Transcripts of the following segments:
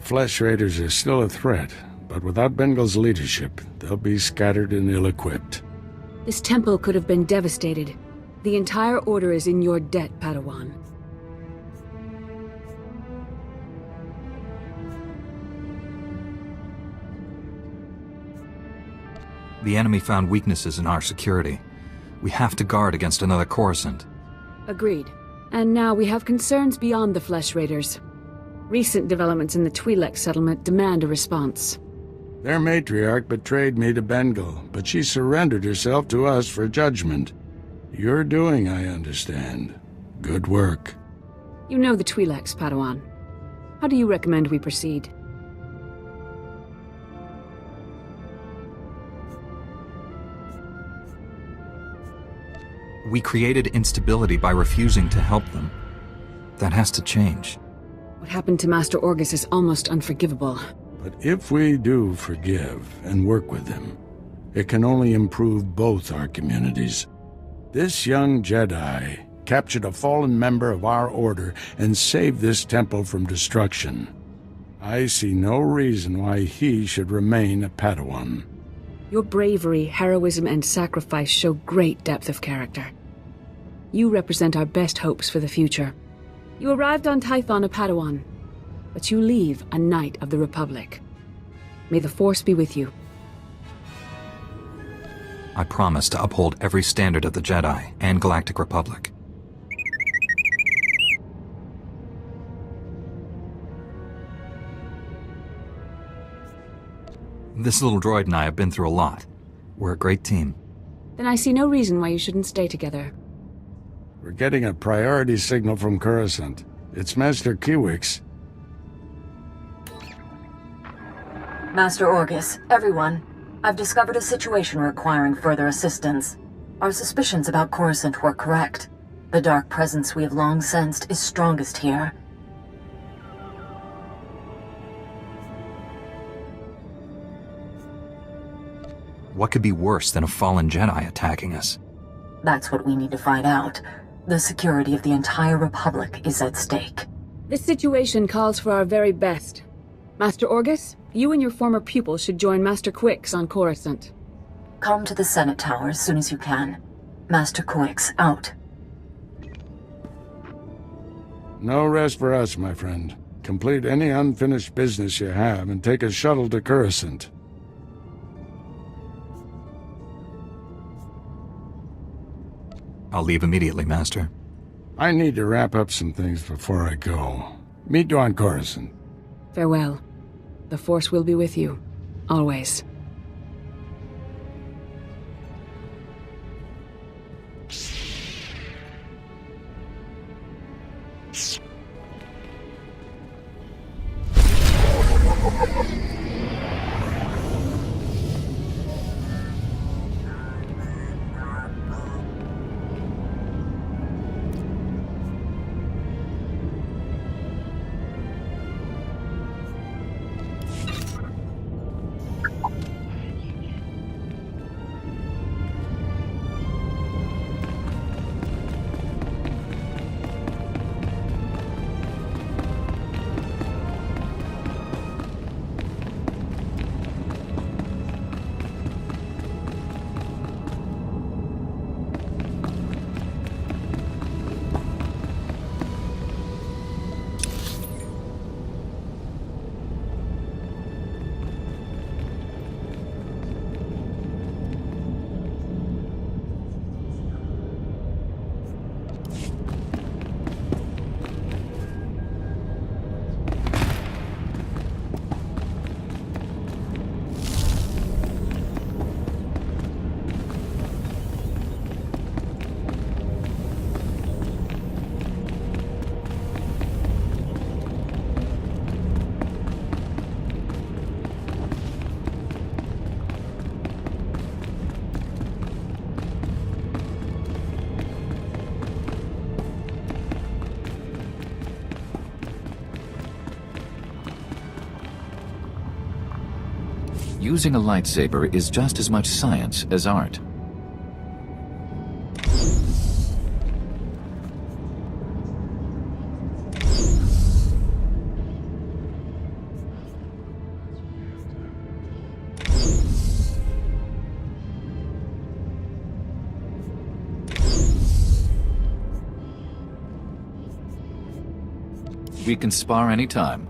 Flesh Raiders are still a threat, but without Bengal's leadership, they'll be scattered and ill-equipped. This temple could have been devastated. The entire order is in your debt, Padawan. The enemy found weaknesses in our security. We have to guard against another Coruscant. Agreed. And now we have concerns beyond the Flesh Raiders. Recent developments in the Twi'lek settlement demand a response. Their matriarch betrayed me to Bengal, but she surrendered herself to us for judgment. You're doing, I understand. Good work. You know the Twi'leks, Padawan. How do you recommend we proceed? We created instability by refusing to help them. That has to change. What happened to Master Orgus is almost unforgivable. But if we do forgive and work with them, it can only improve both our communities. This young Jedi captured a fallen member of our order and saved this temple from destruction. I see no reason why he should remain a Padawan. Your bravery, heroism, and sacrifice show great depth of character. You represent our best hopes for the future. You arrived on Tython a Padawan, but you leave a Knight of the Republic. May the Force be with you. I promise to uphold every standard of the Jedi and Galactic Republic. This little droid and I have been through a lot. We're a great team. Then I see no reason why you shouldn't stay together. We're getting a priority signal from Coruscant. It's Master Kiwix. Master Orgus, everyone. I've discovered a situation requiring further assistance. Our suspicions about Coruscant were correct. The dark presence we have long sensed is strongest here. What could be worse than a fallen Jedi attacking us? That's what we need to find out. The security of the entire Republic is at stake. This situation calls for our very best. Master Orgus, you and your former pupil should join Master Quix on Coruscant. Come to the Senate Tower as soon as you can. Master Quix, out. No rest for us, my friend. Complete any unfinished business you have and take a shuttle to Coruscant. I'll leave immediately, Master. I need to wrap up some things before I go. Meet you on Coruscant. Farewell. The Force will be with you. Always. Using a lightsaber is just as much science as art. We can spar anytime.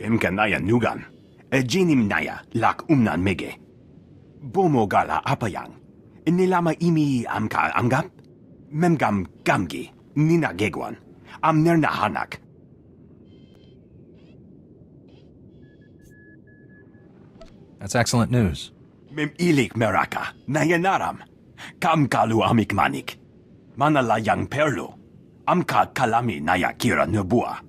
Imkanaya nugan. Jinim naya lak umnan mege. Bomo gala apayang. Nilama imi amka amgap? Memgam gamgi. Nina gegwan. Amnerna hanak. That's excellent news. Mem ilik meraka. Nayanaram. Kam kalu amik manik. Manalayang perlo. Amka kalami naya kira nebua.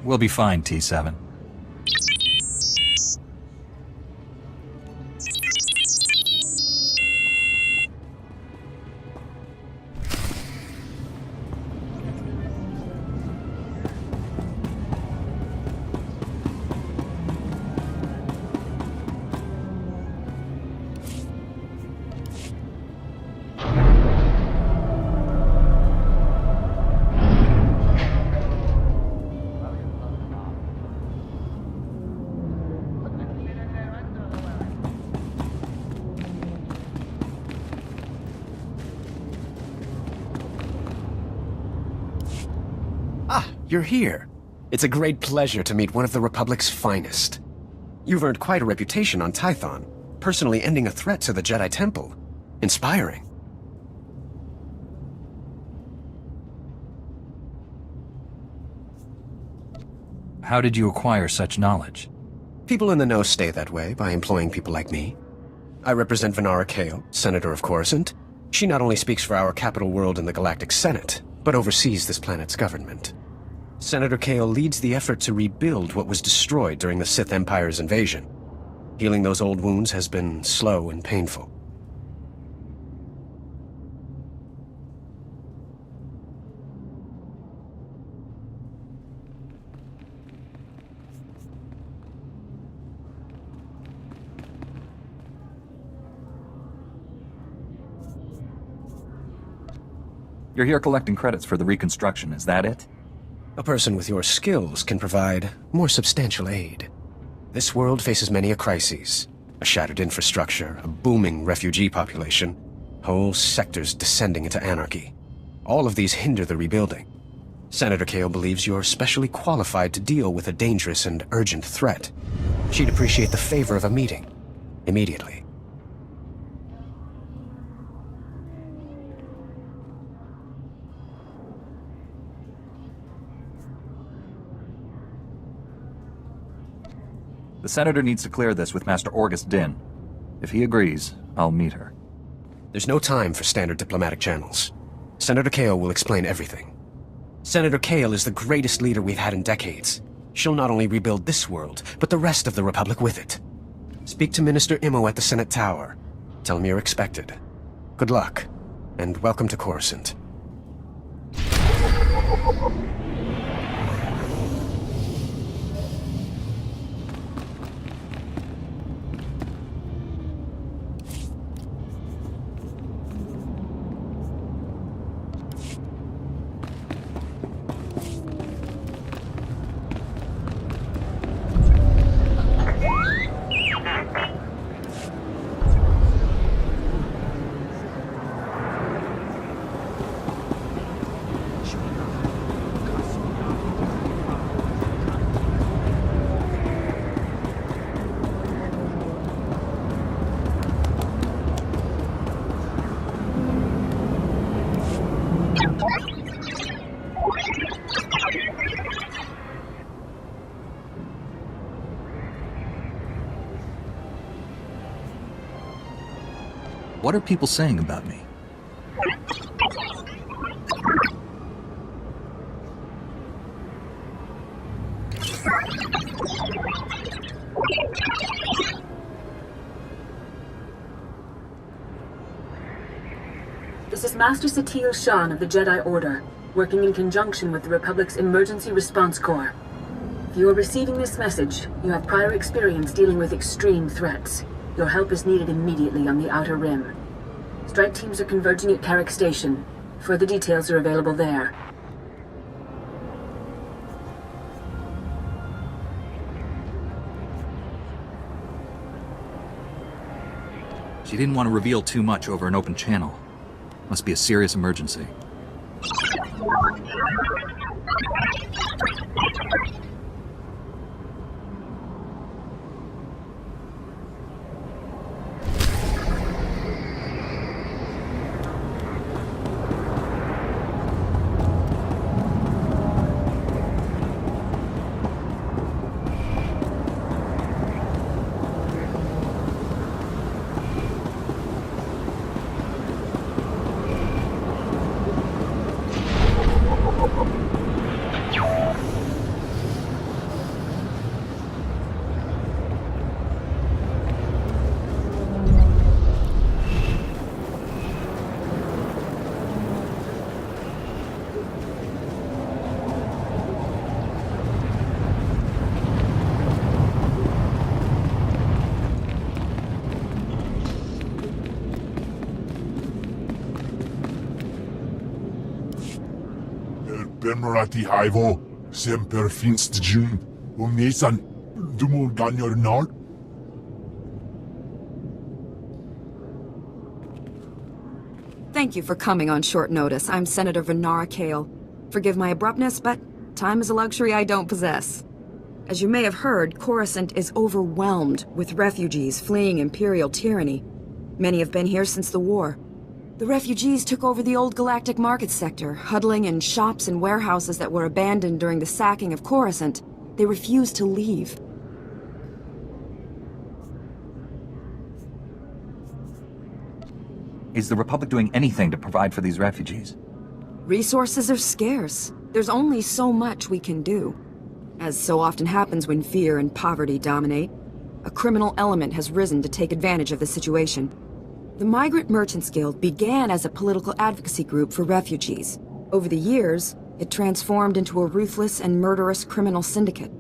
We'll be fine, T7. You're here. It's a great pleasure to meet one of the Republic's finest. You've earned quite a reputation on Tython, personally ending a threat to the Jedi Temple. Inspiring. How did you acquire such knowledge? People in the know stay that way by employing people like me. I represent Venara Kale, Senator of Coruscant. She not only speaks for our capital world in the Galactic Senate, but oversees this planet's government. Senator Kale leads the effort to rebuild what was destroyed during the Sith Empire's invasion. Healing those old wounds has been slow and painful. You're here collecting credits for the reconstruction, is that it? A person with your skills can provide more substantial aid. This world faces many a crisis. A shattered infrastructure, a booming refugee population, whole sectors descending into anarchy. All of these hinder the rebuilding. Senator Kale believes you're specially qualified to deal with a dangerous and urgent threat. She'd appreciate the favor of a meeting. Immediately. The Senator needs to clear this with Master Orgus Din. If he agrees, I'll meet her. There's no time for standard diplomatic channels. Senator Kale will explain everything. Senator Kale is the greatest leader we've had in decades. She'll not only rebuild this world, but the rest of the Republic with it. Speak to Minister Imo at the Senate Tower. Tell him you're expected. Good luck, and welcome to Coruscant. What are people saying about me? This is Master Satele Shan of the Jedi Order, working in conjunction with the Republic's Emergency Response Corps. If you are receiving this message, you have prior experience dealing with extreme threats. Your help is needed immediately on the Outer Rim. Strike teams are converging at Carrick Station. Further details are available there. She didn't want to reveal too much over an open channel. Must be a serious emergency. Bemerati Hivo, Semper Finstjun, Umesan, Dumul Ganyor Nord. Thank you for coming on short notice. I'm Senator Venara Kale. Forgive my abruptness, but time is a luxury I don't possess. As you may have heard, Coruscant is overwhelmed with refugees fleeing Imperial tyranny. Many have been here since the war. The refugees took over the old galactic market sector, huddling in shops and warehouses that were abandoned during the sacking of Coruscant. They refused to leave. Is the Republic doing anything to provide for these refugees? Resources are scarce. There's only so much we can do. As so often happens when fear and poverty dominate, a criminal element has risen to take advantage of the situation. The Migrant Merchants Guild began as a political advocacy group for refugees. Over the years, it transformed into a ruthless and murderous criminal syndicate.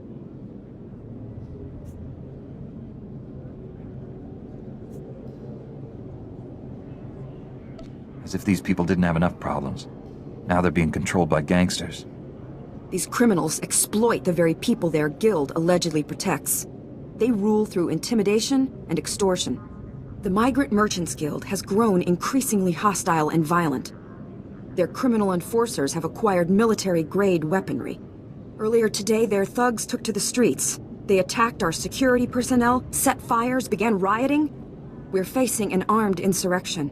As if these people didn't have enough problems. Now they're being controlled by gangsters. These criminals exploit the very people their guild allegedly protects. They rule through intimidation and extortion. The Migrant Merchants Guild has grown increasingly hostile and violent. Their criminal enforcers have acquired military-grade weaponry. Earlier today, their thugs took to the streets. They attacked our security personnel, set fires, began rioting. We're facing an armed insurrection.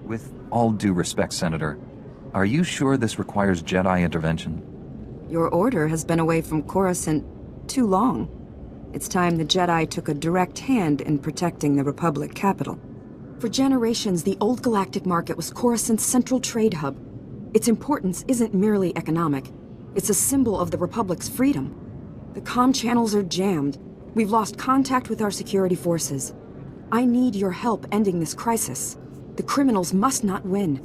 With all due respect, Senator, are you sure this requires Jedi intervention? Your order has been away from Coruscant too long. It's time the Jedi took a direct hand in protecting the Republic capital. For generations, the old galactic market was Coruscant's central trade hub. Its importance isn't merely economic. It's a symbol of the Republic's freedom. The comm channels are jammed. We've lost contact with our security forces. I need your help ending this crisis. The criminals must not win.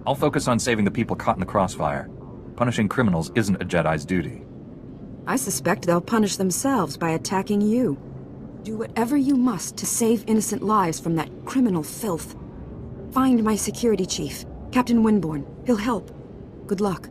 I'll focus on saving the people caught in the crossfire. Punishing criminals isn't a Jedi's duty. I suspect they'll punish themselves by attacking you. Do whatever you must to save innocent lives from that criminal filth. Find my security chief, Captain Winborn. He'll help. Good luck.